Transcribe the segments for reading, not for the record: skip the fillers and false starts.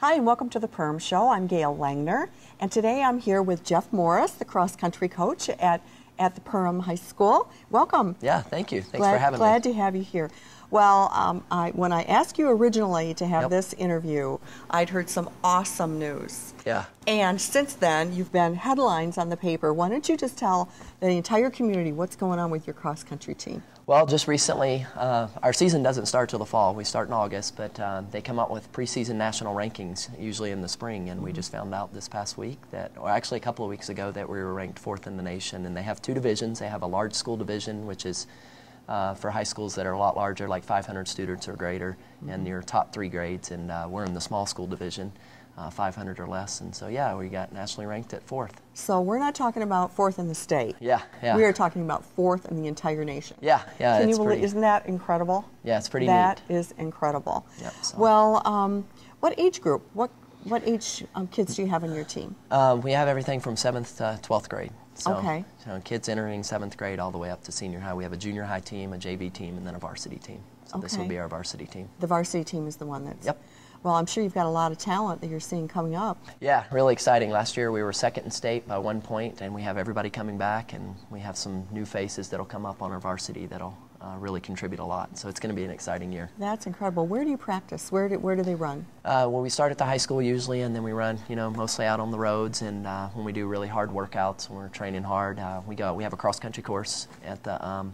Hi, and welcome to the Perham Show. I'm Gail Langner, and today I'm here with Jeff Morris, the cross-country coach at the Perham High School. Welcome. Yeah, thank you. Thanks for having me. Glad to have you here. Well, when I asked you originally to have this interview, I'd heard some awesome news. Yeah. And since then, you've been headlines on the paper. Why don't you just tell the entire community what's going on with your cross-country team? Well, just recently, our season doesn't start till the fall. We start in August, but they come out with preseason national rankings, usually in the spring, and we just found out this past week that, or actually a couple of weeks ago, that we were ranked 4th in the nation. And they have 2 divisions. They have a large school division, which is for high schools that are a lot larger, like 500 students or greater, and your top 3 grades. And we're in the small school division, 500 or less. And so, yeah, we got nationally ranked at 4th. So we're not talking about 4th in the state. Yeah, yeah. We are talking about 4th in the entire nation. Yeah, yeah. Can you believe? Isn't that incredible? Yeah, it's pretty neat. That is incredible. Yep, so. Well, what age group? What age kids do you have in your team? We have everything from 7th to 12th grade. So, okay. So kids entering 7th grade all the way up to senior high. We have a junior high team, a JV team, and then a varsity team. So this will be our varsity team. The varsity team is the one that's... Yep. Well, I'm sure you've got a lot of talent that you're seeing coming up. Yeah, really exciting. Last year we were 2nd in state by 1 point, and we have everybody coming back, and we have some new faces that'll come up on our varsity that'll really contribute a lot. So it's going to be an exciting year. That's incredible. Where do you practice? Where do they run? Well, we start at the high school usually, and then we run, mostly out on the roads. And when we do really hard workouts, when we're training hard, we have a cross-country course at the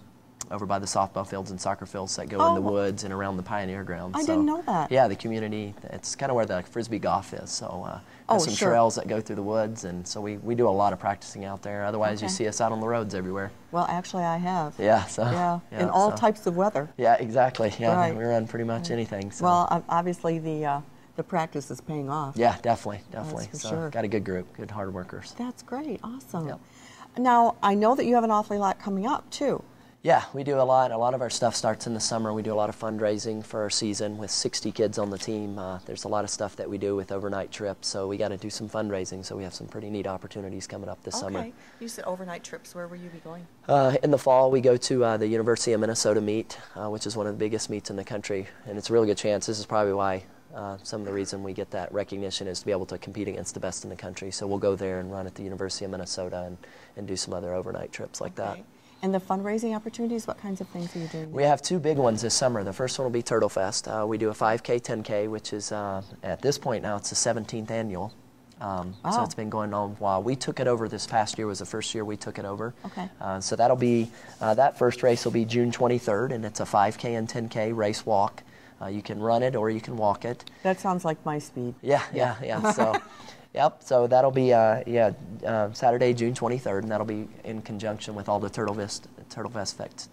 over by the softball fields and soccer fields that go in the woods and around the Pioneer grounds. I didn't know that. Yeah, the community, it's kind of where the Frisbee golf is. So there's some trails that go through the woods, and so we do a lot of practicing out there. Otherwise, you see us out on the roads everywhere. Well, actually, I have. Yeah, so. Yeah, in all types of weather. Yeah, exactly. Yeah, right. We run pretty much anything. So. Well, obviously, the practice is paying off. Yeah, definitely. That's for so sure. Got a good group, good hard workers. That's great. Awesome. Yep. Now, I know that you have an awfully lot coming up, too. Yeah, we do a lot. A lot of our stuff starts in the summer. We do a lot of fundraising for our season with 60 kids on the team. There's a lot of stuff that we do with overnight trips, so we got to do some fundraising. So we have some pretty neat opportunities coming up this summer. Okay. You said overnight trips. Where will you be going? In the fall, we go to the University of Minnesota meet, which is one of the biggest meets in the country, and it's a really good chance. This is probably why some of the reason we get that recognition is to be able to compete against the best in the country. So we'll go there and run at the University of Minnesota and do some other overnight trips like that. And the fundraising opportunities, what kinds of things are you doing? We have 2 big ones this summer. The first one will be Turtle Fest. We do a 5K, 10K, which is, at this point now, it's the 17th annual. So it's been going on a while. We took it over this past year, was the first year we took it over. Okay. So that'll be, that first race will be June 23rd, and it's a 5K and 10K race walk. You can run it or you can walk it. That sounds like my speed. Yeah. So, yep. So that'll be Saturday, June 23rd, and that'll be in conjunction with all the Turtle Fest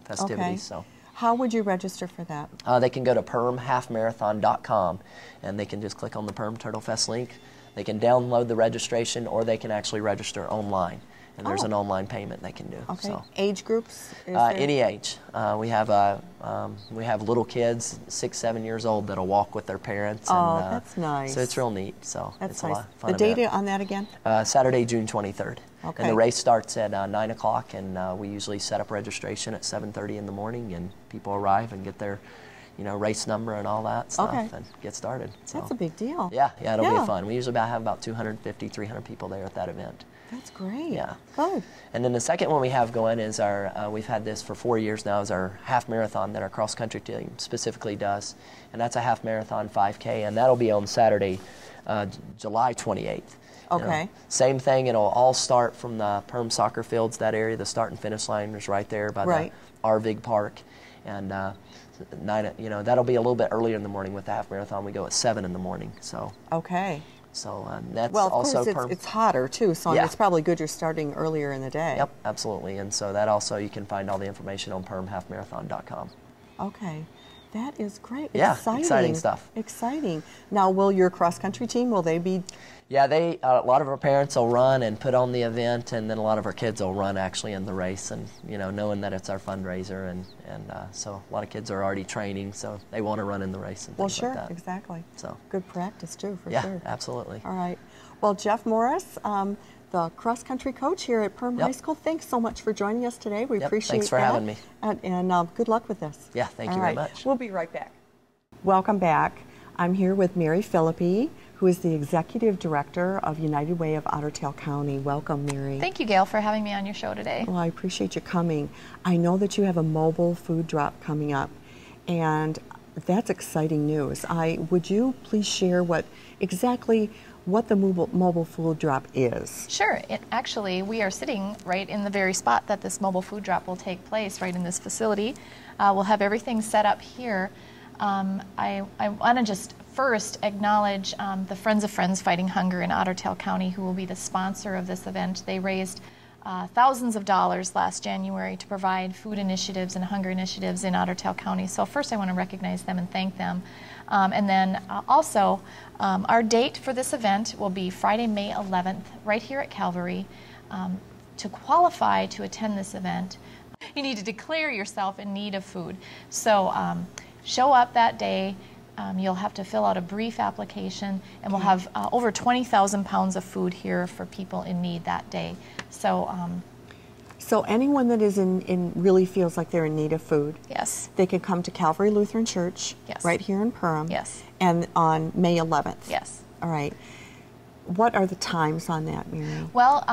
festivities. Okay. So. How would you register for that? They can go to perhamhalfmarathon.com, and they can just click on the Perham Turtle Fest link. They can download the registration, or they can actually register online. And there's an online payment they can do. Okay. So. Age groups? Any age. We have little kids, 6, 7 years old, that'll walk with their parents. Oh, and, that's nice. So it's real neat. So that's it's nice. a lot of fun. The date on that again? Saturday, June 23rd. Okay. And the race starts at 9 o'clock, and we usually set up registration at 7:30 in the morning, and people arrive and get their race number and all that stuff and get started. So. That's a big deal. Yeah, it'll be fun. We usually have about 250, 300 people there at that event. That's great. Yeah. Good. And then the second one we have going is we've had this for 4 years now, is our half marathon that our cross country team specifically does. And that's a half marathon 5K, and that'll be on Saturday, July 28th. Okay. Same thing, it'll all start from the Perham soccer fields, that area. The start and finish line is right there by the Arvig Park. And that'll be a little bit earlier in the morning with the half marathon. We go at 7 in the morning. So. Okay. So that's well, of also course, it's hotter too, so it's probably good you're starting earlier in the day. Yep, absolutely. And so that also, you can find all the information on perhamhalfmarathon.com. Okay. That is great. Yeah, exciting stuff. Exciting. Now, will your cross-country team, will they be? Yeah, a lot of our parents will run and put on the event, and then a lot of our kids will run actually in the race, and knowing that it's our fundraiser, and so a lot of kids are already training, so they want to run in the race and things like that. Exactly. So good practice too, for sure. Yeah, absolutely. All right. Well, Jeff Morris, the cross-country coach here at Perham High School, thanks so much for joining us today. We appreciate Thanks for having me. And good luck with this. Yeah, thank you very much. We'll be right back. Welcome back. I'm here with Mary Philippi, who is the Executive Director of United Way of Otter Tail County. Welcome, Mary. Thank you, Gail, for having me on your show today. Well, I appreciate you coming. I know that you have a mobile food drop coming up, and that's exciting news. Would you please share exactly what the mobile food drop is? Sure. Actually, we are sitting right in the very spot that this mobile food drop will take place, right in this facility. We'll have everything set up here. I want to just first acknowledge the Friends of Friends Fighting Hunger in Otter Tail County, who will be the sponsor of this event. They raised thousands of dollars last January to provide food initiatives and hunger initiatives in Otter Tail County. So first I want to recognize them and thank them. And then also our date for this event will be Friday, May 11th, right here at Calvary. To qualify to attend this event, you need to declare yourself in need of food. So show up that day. You'll have to fill out a brief application, and we'll have over 20,000 pounds of food here for people in need that day. So anyone that is really feels like they're in need of food, yes, they can come to Calvary Lutheran Church, yes, right here in Perham, yes, and on May 11th. Yes. All right. What are the times on that, Mary? Well,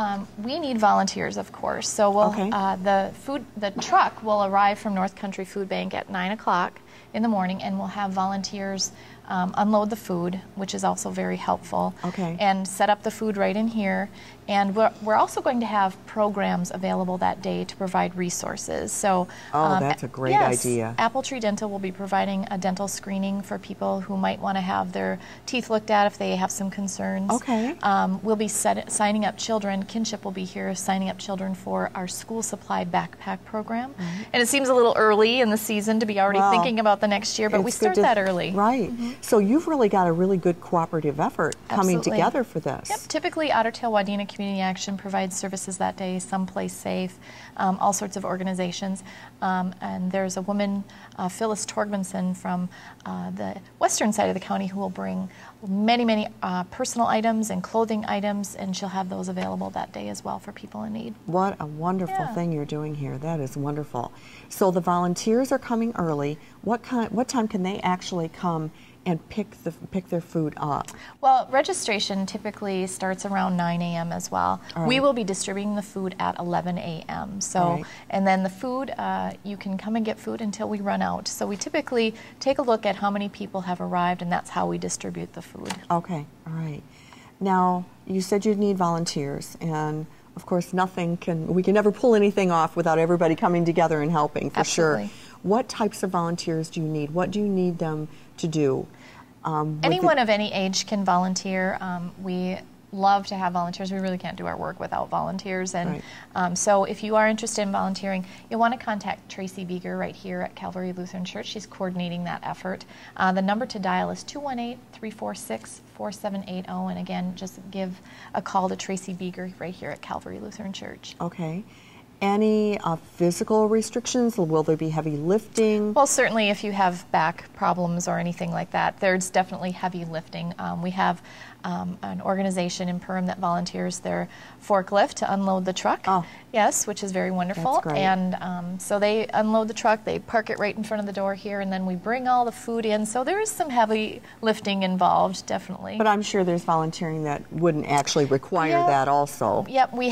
we need volunteers, of course. So we'll, the truck will arrive from North Country Food Bank at 9 o'clock in the morning, and we'll have volunteers unload the food, which is also very helpful, and set up the food right in here. And we're also going to have programs available that day to provide resources. So, that's a great idea. Apple Tree Dental will be providing a dental screening for people who might want to have their teeth looked at if they have some concerns. Okay. We'll be signing up children. Kinship will be here signing up children for our school supply backpack program. And it seems a little early in the season to be already thinking about the next year, but we start that early. Right. So you've really got a really good cooperative effort coming together for this. Yep. Typically, Otter Tail Wadena Community Action provides services that day, Someplace Safe, all sorts of organizations. And there's a woman, Phyllis Torgmanson, from the western side of the county who will bring many personal items and clothing items, and she'll have those available that day as well for people in need. What a wonderful thing you're doing here. That is wonderful. So the volunteers are coming early. What time can they actually come and pick their food up? Well, registration typically starts around 9 a.m. as well. We will be distributing the food at 11 a.m. So, and then the food, you can come and get food until we run out. So we typically take a look at how many people have arrived, and that's how we distribute the food. Okay, all right. Now, you said you'd need volunteers, and of course we can never pull anything off without everybody coming together and helping, for sure. What types of volunteers do you need? What do you need them to do? Anyone of any age can volunteer. We love to have volunteers. We really can't do our work without volunteers. And so if you are interested in volunteering, you'll want to contact Tracy Beeger right here at Calvary Lutheran Church. She's coordinating that effort. The number to dial is 218-346-4780. And again, just give a call to Tracy Beeger right here at Calvary Lutheran Church. Okay. Any physical restrictions? Will there be heavy lifting? Well, certainly if you have back problems or anything like that, there's definitely heavy lifting. We have an organization in Perham that volunteers their forklift to unload the truck. Yes, which is very wonderful. That's great. And so they unload the truck, they park it right in front of the door here, and then we bring all the food in. So there is some heavy lifting involved, definitely. But I'm sure there's volunteering that wouldn't actually require that also. Yep, we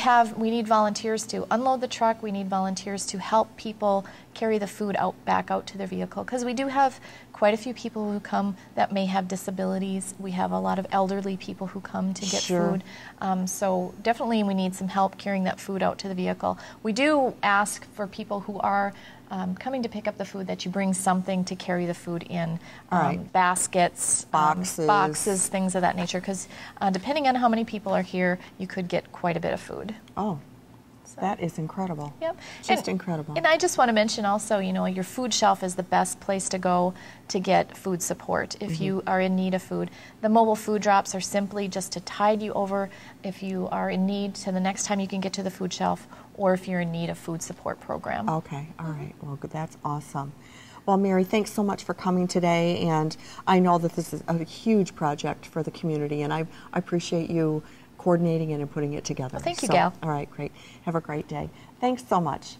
need volunteers to unload the truck. We need volunteers to help people carry the food back out to their vehicle, because we do have quite a few people who come that may have disabilities. We have a lot of elderly people who come to get food. So definitely we need some help carrying that food out to the vehicle. We do ask for people who are coming to pick up the food that you bring something to carry the food in, baskets, boxes, things of that nature, because depending on how many people are here, you could get quite a bit of food. That is incredible. Yep. Just incredible. And I just want to mention also, you know, your food shelf is the best place to go to get food support if you are in need of food. The mobile food drops are simply just to tide you over if you are in need to the next time you can get to the food shelf, or if you're in need of food support program. Okay, all right. Well, that's awesome. Well, Mary, thanks so much for coming today, and I know that this is a huge project for the community, and I appreciate you coordinating it and putting it together. Well, thank you, Gail. All right, great. Have a great day. Thanks so much.